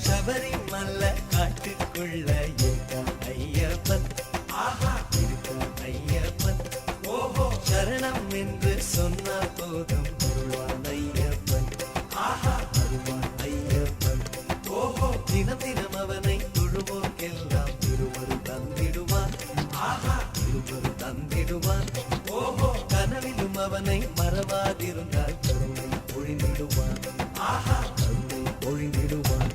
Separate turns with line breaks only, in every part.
சபரிமலை காட்டுக்குள்ள இருக்கான் ஐயப்பன், இருக்கான் ஐயப்பன். சரணம் என்று சொன்னால் போதும் வருவான் ஐயப்பன், வருவான் ஐயப்பன். தினம் தினம் அவனை தொழுவோர்க்கெல்லாம் திருவரு தந்திடுவான், திருவரு தந்திடுவான். கனவிலும் அவனை மறவாதிருந்தால் கருணை பொழிந்திடுவான், கருணை பொழிந்திடுவான்.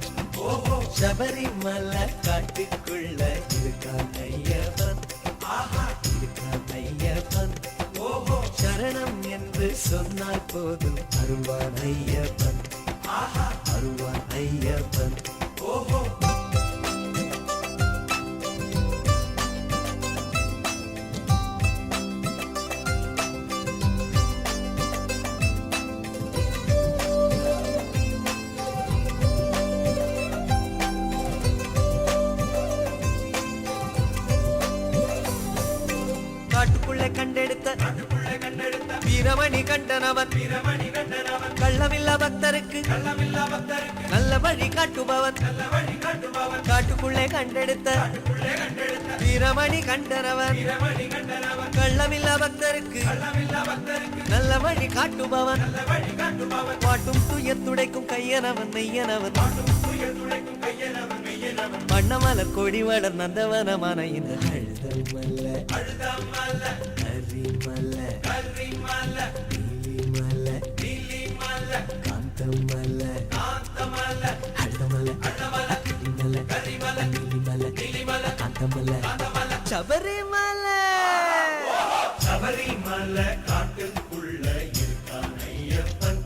சபரிமலை காட்டுக்குள்ள இருக்கான் ஐயப்பன், இருக்கான் ஐயப்பன். சரணம் என்று சொன்னால் போதும் அருள்வான் ஐயப்பன், அருள்வான் ஐயப்பன். காட்டுக்குள்ளே கண்டெடுத்த வீரமணி கண்டனவன், கள்ளமில்லா பக்தருக்கு நல்ல வழி காட்டுபவன். காட்டுக்குள்ளே கண்டெடுத்த வீரமணி கண்டனவன், கள்ளமில்லா பக்தருக்கு நல்ல வழி காட்டுபவன். பாட்டும் துயர் துடைக்கும் கையனவன் மெய்யனவன், வண்ணமலர் கொடி வளர் நந்தவனமான இந்த அழுதமல்ல கரிமல்ல நீலிமல்ல காந்தமல்ல அழுதமல்ல கரிமல்ல நீலிமல்ல காந்தமல்ல சபரிமலை. சபரிமலை காட்டுக்குள்ள இருக்கான் ஐயப்பன்,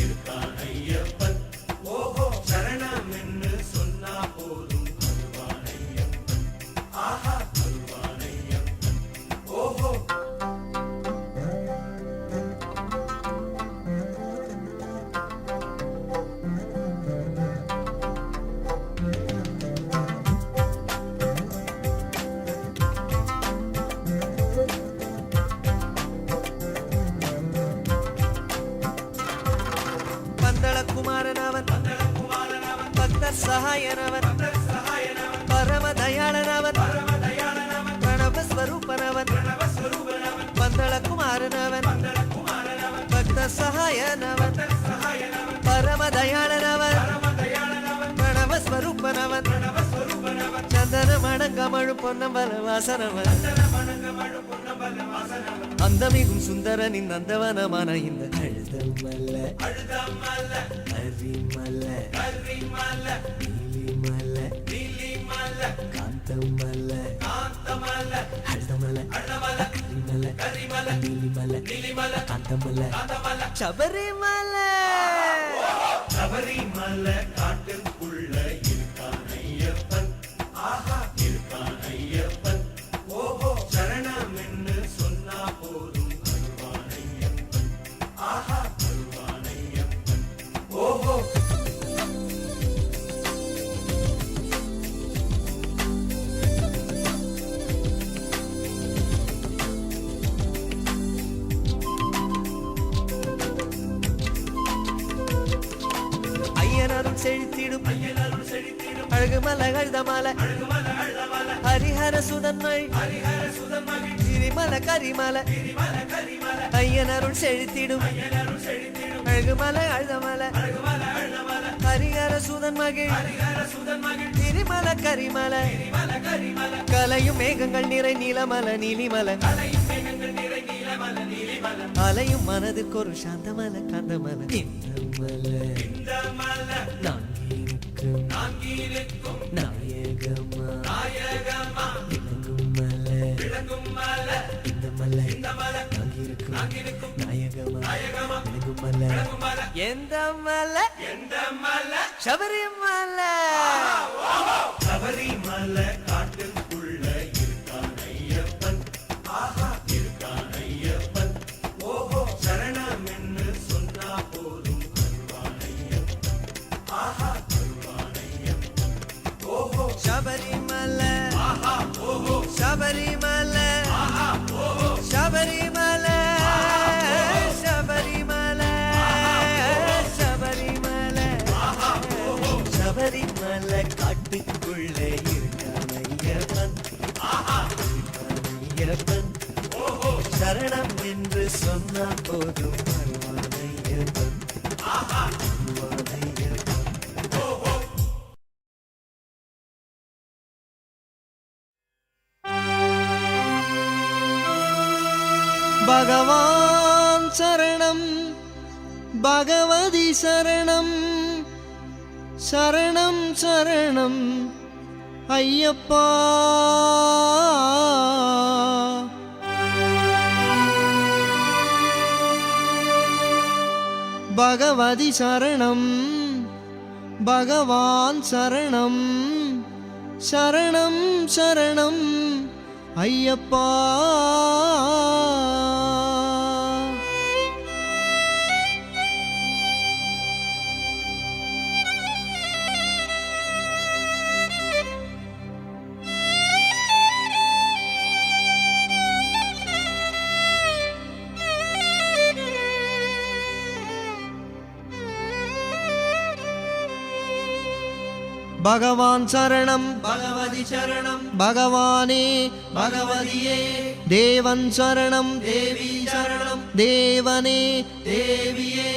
இருக்கான் ஐயப்பன். சரணம் என்று சொன்னா போதும் வருவான் ஐயப்பன், வருவான் ஐயப்பன். பந்தளகுமாரனவன், பக்தர் சகாயனவன், பரமதயாளனவன், பிரணவஸ்வரூபனவன். பந்தளகுமாரனவன், பக்தர் சகாயனவன், பரமதயாளனவன், பிரணவஸ்வரூபனவன். சந்தன மணங்கமழு பொன்னம்பல வாசனவன், அந்தமிகும் சுந்தரனின் நந்தவனமான இந்த அழுதமல்ல கரிமல்ல நீலிமல்ல காந்தமல்ல அழுதமல்ல கரிமல்ல நீலிமல்ல காந்தமல்ல சபரிமலை. சபரிமலை காட்டுக்குள்ள இருக்கான் ஐயப்பன், இருக்கான் ஐயப்பன். சரணம் என்று சொன்னா போதும் வருவான் ஐயப்பன், வருவான் ஐயப்பன். ஐயனருள் செழித்திடும் அழகுமலை அழுதமலை ஹரிஹர சுதன்மழி கிரிமலை கரிமலை. ஐயனருள் செழித்திடும் அழகுமலை அழுதமலை ஹரிஹர சுதன்மகிழ் கிரிமலை கரிமலை. கலையும் மேகங்கள் நிறை நீலமலை நீலிமலை, அலையும் மனதுக்கு ஒரு சாந்தமலை காந்தமலை. இந்த மலை நான்கிருக்கும் நாயகமா விளங்கும் மலை. இந்த மலை நான்கிருக்கும் நாயகமா விளங்கும் மலை எந்த மலை சபரிமலை
சபரிமலை காட்டுக்குள்ள இருக்கான் ஐயப்பன். ஆஹா இருக்கான் ஐயப்பன். ஓஹோ சரணம் என்று சொன்னா போதும் வருவான் ஐயப்பன். ஆஹா வருவான் ஐயப்பன். ஓஹோ
சபரிமலை
ஆஹா ஓஹோ
சபரிமலை சபரிமலை சபரிமலை சபரிமலை சபரிமலை காட்டுக்குள்ள இருக்கான் ஐயப்பன். ஐயப்பன் சரணம் என்று சொன்னா போதும் வருவான் ஐயப்பன். வருவான் ஐயப்பன். பகவான் சரணம் பகவதி சரணம் சரணம் சரணம் ஐயப்பா. பகவதி சரணம் பகவான் சரணம் சரணம் சரணம் ஐயப்பா. பகவான் சரணம்
பகவதி சரணம்
பகவானே
பகவதியே
தேவன் சரணம்
தேவி சரணம்
தேவனே
தேவியே.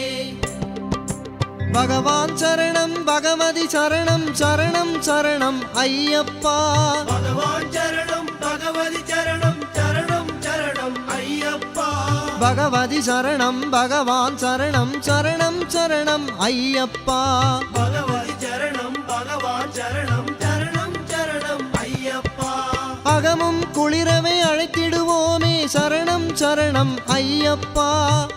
பகவான் சரணம் பகவதி சரணம் சரணம் சரணம் ஐயப்பா.
பகவான் சரணம் பகவதி சரணம் சரணம் சரணம் ஐயப்பா.
பகவதி சரணம் பகவான் சரணம் சரணம் சரணம் ஐயப்பா.
பகவதி சரணம் பகவான் சரணம் சரணம் சரணம் ஐயப்பா.
அகமும் குளிரவே அழைத்திடுவோமே சரணம் சரணம் ஐயப்பா.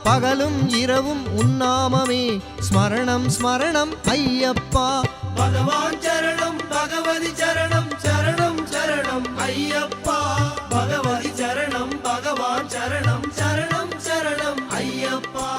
பகலும் இரவும் உன்னாமமே ஸ்மரணம் ஸ்மரணம் ஐயப்பா.
பகவான் சரணம் பகவதி சரணம் சரணம் சரணம் ஐயப்பா. பகவதி சரணம் பகவான் சரணம் சரணம் சரணம் ஐயப்பா.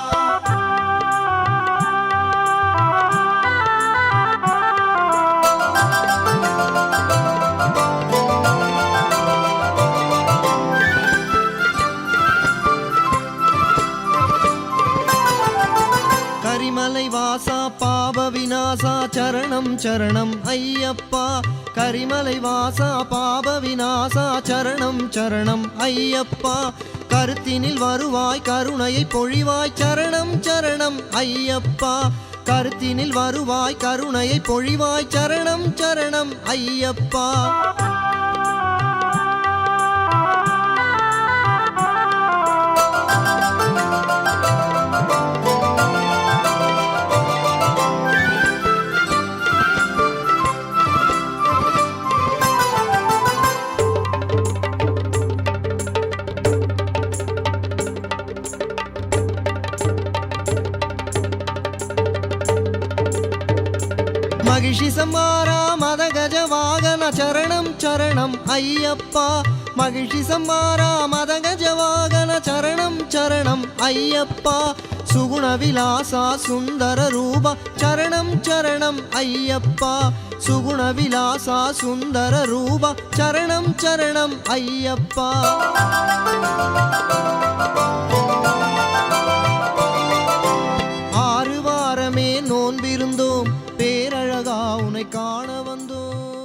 கரிமலை வாசா பாப விநாசா சரணம் சரணம் ஐயப்பா. கரிமலை வாசா பாப விநாசா சரணம் சரணம் ஐயப்பா. கருத்தினில் வருவாய் கருணையை பொழிவாய் சரணம் சரணம் ஐயப்பா. கருத்தினில் வருவாய் கருணையை பொழிவாய் சரணம் சரணம் ஐயப்பா. மகிஷி சம்மாரா மத கஜ வாகன சரணம் சரணம் ஐயப்பா. மகிஷி சம்மாரா மத கஜ வாகன சரணம் சரணம் ஐயப்பா. சுகுண விலாசா சுந்தர ரூப சரணம் சரணம் ஐயப்பா. சுகுண விலாசா சுந்தர ரூப சரணம் சரணம் ஐயப்பா. ஆறு வாரமே நோன்பிருந்தோம் பேரழகா உன்னை காண வந்தோம்.